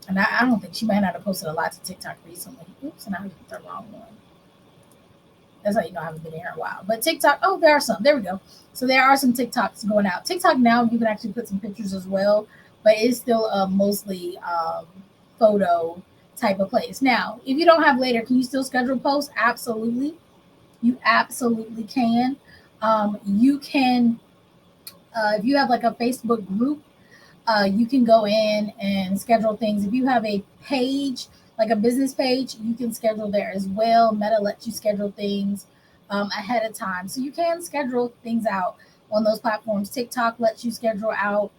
and I don't think she might not have posted a lot to TikTok recently. Oops, and I picked the wrong one. That's how you know I haven't been here in a while. But TikTok, oh, there are some. There we go. So there are some TikToks going out. TikTok now, you can actually put some pictures as well, but it's still mostly photo type of place. Now, if you don't have later, can you still schedule posts? Absolutely. You absolutely can. You can, if you have like a Facebook group, you can go in and schedule things. If you have a page, like a business page, you can schedule there as well. Meta lets you schedule things ahead of time. So you can schedule things out on those platforms. TikTok lets you schedule out.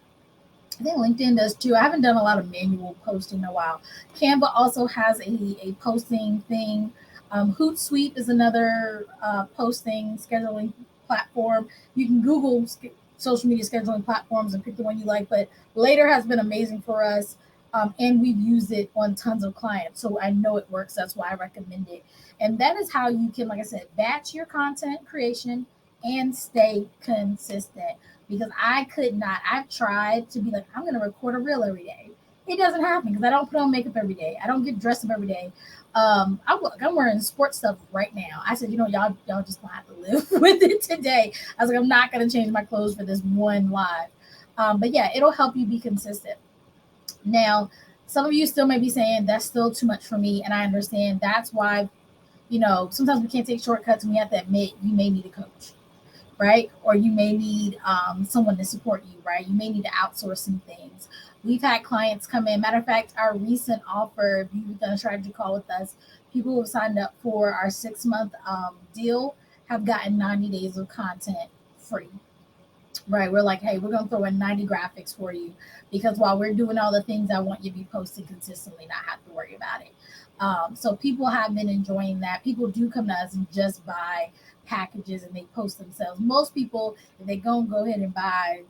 I think LinkedIn does too. I haven't done a lot of manual posting in a while. Canva also has a posting thing. Hootsuite is another posting scheduling platform. You can Google social media scheduling platforms and pick the one you like, but Later has been amazing for us. And we've used it on tons of clients. So I know it works. That's why I recommend it. And that is how you can, like I said, batch your content creation and stay consistent, because I could not. I've tried to be like, I'm going to record a reel every day. It doesn't happen because I don't put on makeup every day. I don't get dressed up every day. I'm wearing sports stuff right now. I said, y'all just gonna have to live with it today. I was like, I'm not gonna change my clothes for this one live. But yeah, it'll help you be consistent. Now, some of you still may be saying that's still too much for me, and I understand. That's why, sometimes we can't take shortcuts, and we have to admit you may need a coach, right? Or you may need someone to support you, right? You may need to outsource some things. We've had clients come in. Matter of fact, our recent offer, if you've done a strategy call with us, people who have signed up for our 6-month deal have gotten 90 days of content free. Right. We're like, hey, we're going to throw in 90 graphics for you, because while we're doing all the things, I want you to be posting consistently, not have to worry about it. So people have been enjoying that. People do come to us and just buy packages and they post themselves. Most people, if they go ahead and buy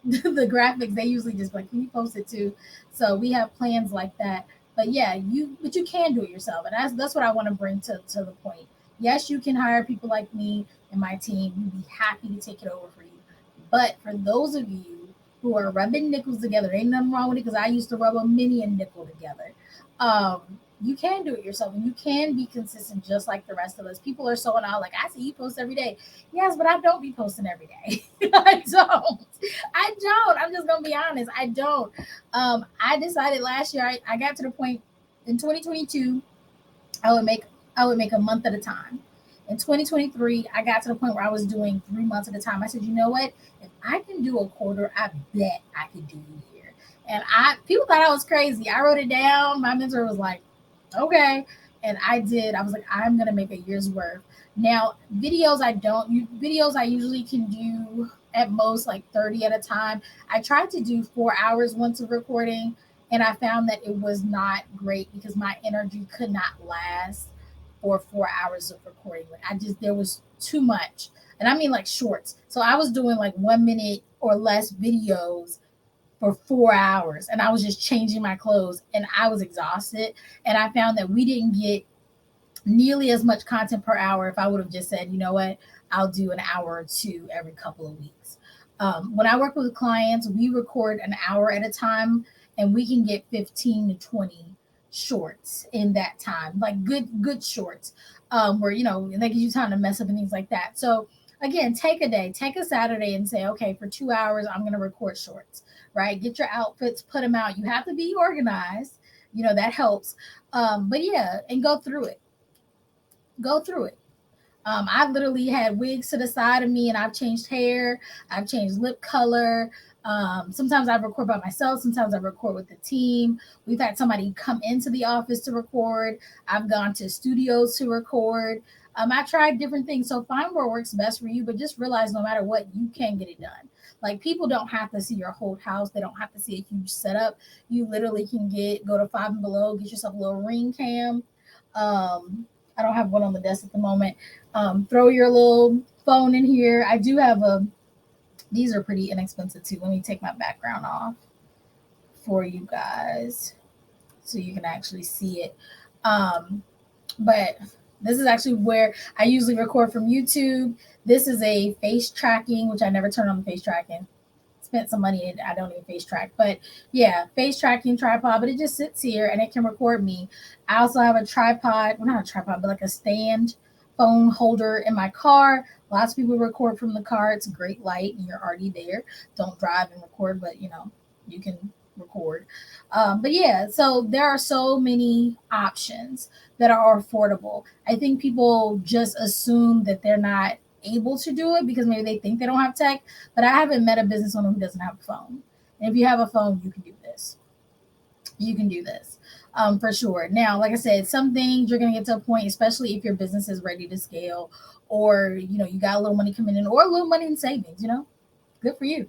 the graphics, they usually just like, can you post it too? So we have plans like that. But yeah, you can do it yourself. And that's what I want to bring to the point. Yes, you can hire people like me and my team. We'd be happy to take it over for you. But for those of you who are rubbing nickels together, ain't nothing wrong with it, because I used to rub a mini and nickel together. You can do it yourself, and you can be consistent just like the rest of us. People are so out like, I see you post every day. Yes, but I don't be posting every day. I don't. I'm just gonna be honest. I don't. I decided last year. I got to the point in 2022. I would make a month at a time. In 2023, I got to the point where I was doing 3 months at a time. I said, you know what? If I can do a quarter, I bet I could do a year. And people thought I was crazy. I wrote it down. My mentor was like, okay. And I did. I was like, I'm gonna make a year's worth. Now, videos I usually can do at most like 30 at a time. I tried to do 4 hours once of recording, and I found that it was not great because my energy could not last for 4 hours of recording. There was too much. And I mean like shorts. So I was doing like 1 minute or less videos for 4 hours, and I was just changing my clothes, and I was exhausted. And I found that we didn't get nearly as much content per hour if I would have just said, you know what, I'll do an hour or two every couple of weeks. When I work with clients, we record an hour at a time, and we can get 15 to 20 shorts in that time, like good shorts, where and that gives you time to mess up and things like that. So again, take a Saturday and say, okay, for 2 hours, I'm going to record shorts, right? Get your outfits, put them out. You have to be organized, that helps. But yeah, and go through it. I literally had wigs to the side of me, and I've changed hair, I've changed lip color. Sometimes I record by myself, sometimes I record with the team. We've had somebody come into the office to record. I've gone to studios to record. I tried different things. So find what works best for you, but just realize no matter what, you can get it done. Like, people don't have to see your whole house. They don't have to see a huge setup. You literally can go to Five and Below, get yourself a little ring cam. I don't have one on the desk at the moment. Throw your little phone in here. I do have these are pretty inexpensive too. Let me take my background off for you guys so you can actually see it. But this is actually where I usually record from YouTube. This is a face tracking, which I never turn on the face tracking. Spent some money and I don't even face track. But yeah, face tracking tripod, but it just sits here and it can record me. I also have a tripod, well, not a tripod, but like a stand phone holder in my car. Lots of people record from the car. It's a great light and you're already there. Don't drive and record, but you can record. But yeah, so there are so many options that are affordable. I think people just assume that they're not able to do it because maybe they think they don't have tech, but I haven't met a business owner who doesn't have a phone. And if you have a phone, you can do this. You can do this. For sure. Now, like I said, some things you're going to get to a point, especially if your business is ready to scale, or you got a little money coming in, or a little money in savings. Good for you.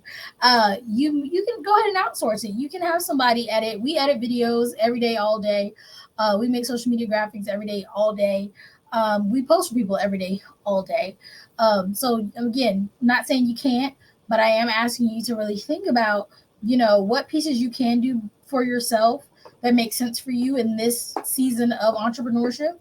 You can go ahead and outsource it. You can have somebody edit. We edit videos every day, all day. We make social media graphics every day, all day. We post for people every day, all day. So again, not saying you can't, but I am asking you to really think about, what pieces you can do for yourself that makes sense for you in this season of entrepreneurship,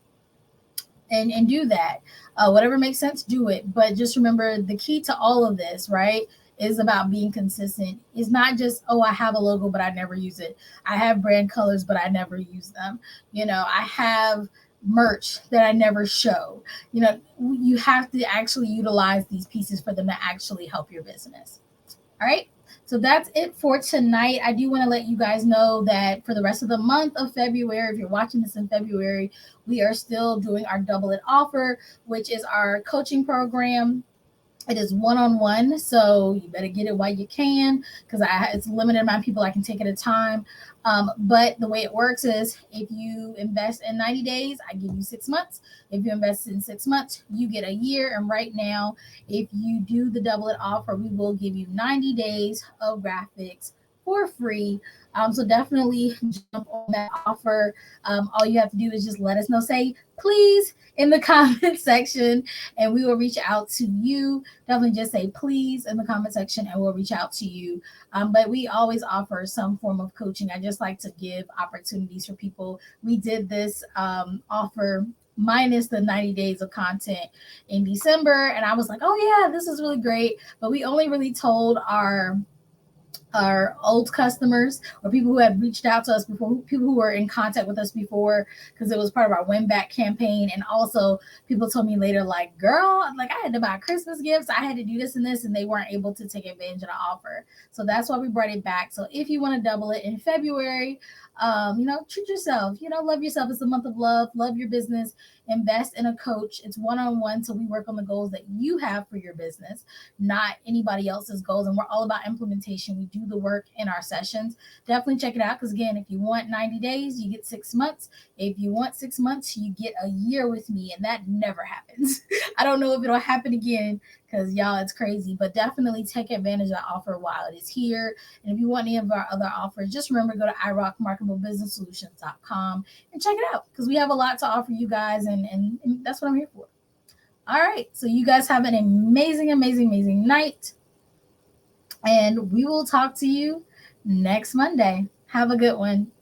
and do that. Whatever makes sense, do it. But just remember, the key to all of this, right, is about being consistent. It's not just, oh, I have a logo, but I never use it. I have brand colors, but I never use them. I have merch that I never show. You have to actually utilize these pieces for them to actually help your business. All right. So that's it for tonight. I do want to let you guys know that for the rest of the month of February, if you're watching this in February, we are still doing our Double It offer, which is our coaching program. It is one-on-one, so you better get it while you can, because it's a limited amount of people I can take at a time. But the way it works is, if you invest in 90 days, I give you 6 months. If you invest in 6 months, you get a year. And right now, if you do the Double It offer, we will give you 90 days of graphics for free. So definitely jump on that offer. All you have to do is just let us know, say please in the comment section, and we will reach out to you. Definitely just say please in the comment section, and we'll reach out to you. But we always offer some form of coaching. I just like to give opportunities for people. We did this offer minus the 90 days of content in December, and I was like, oh yeah, this is really great. But we only really told our old customers, or people who had reached out to us before, people who were in contact with us before, because it was part of our win back campaign. And also people told me later, like, girl, like, I had to buy Christmas gifts, I had to do this and this, and they weren't able to take advantage of the offer. So that's why we brought it back. So if you want to double it in February, treat yourself, love yourself. It's the month of love your business, invest in a coach. It's one-on-one. So we work on the goals that you have for your business, not anybody else's goals. And we're all about implementation. We do the work in our sessions. Definitely check it out. Because again, if you want 90 days, you get 6 months. If you want 6 months, you get a year with me. And that never happens. I don't know if it'll happen again, because y'all, it's crazy. But definitely take advantage of the offer while it is here. And if you want any of our other offers, just remember, go to irockmarketablebusinesssolutions.com and check it out, because we have a lot to offer you guys, and that's what I'm here for. All right, so you guys have an amazing night, and we will talk to you next Monday. Have a good one.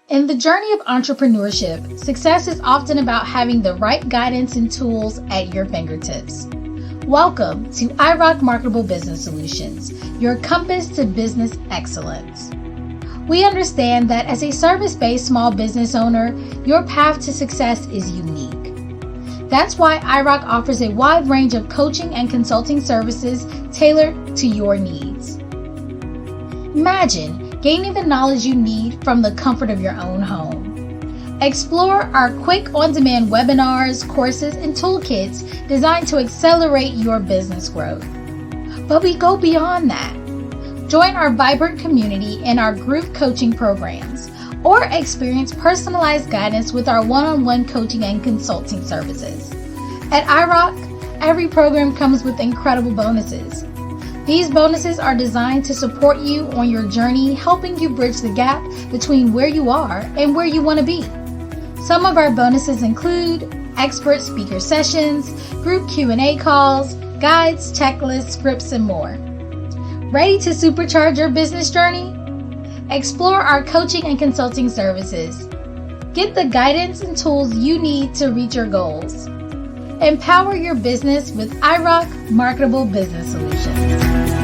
In the journey of entrepreneurship, success is often about having the right guidance and tools at your fingertips. Welcome to iRock Marketable Business Solutions, your compass to business excellence. We understand that as a service-based small business owner, your path to success is unique. That's why iRock offers a wide range of coaching and consulting services tailored to your needs. Imagine gaining the knowledge you need from the comfort of your own home. Explore our quick on-demand webinars, courses, and toolkits designed to accelerate your business growth. But we go beyond that. Join our vibrant community in our group coaching programs, or experience personalized guidance with our one-on-one coaching and consulting services. At iRock, every program comes with incredible bonuses. These bonuses are designed to support you on your journey, helping you bridge the gap between where you are and where you want to be. Some of our bonuses include expert speaker sessions, group Q&A calls, guides, checklists, scripts, and more. Ready to supercharge your business journey? Explore our coaching and consulting services. Get the guidance and tools you need to reach your goals. Empower your business with iRock Marketable Business Solutions.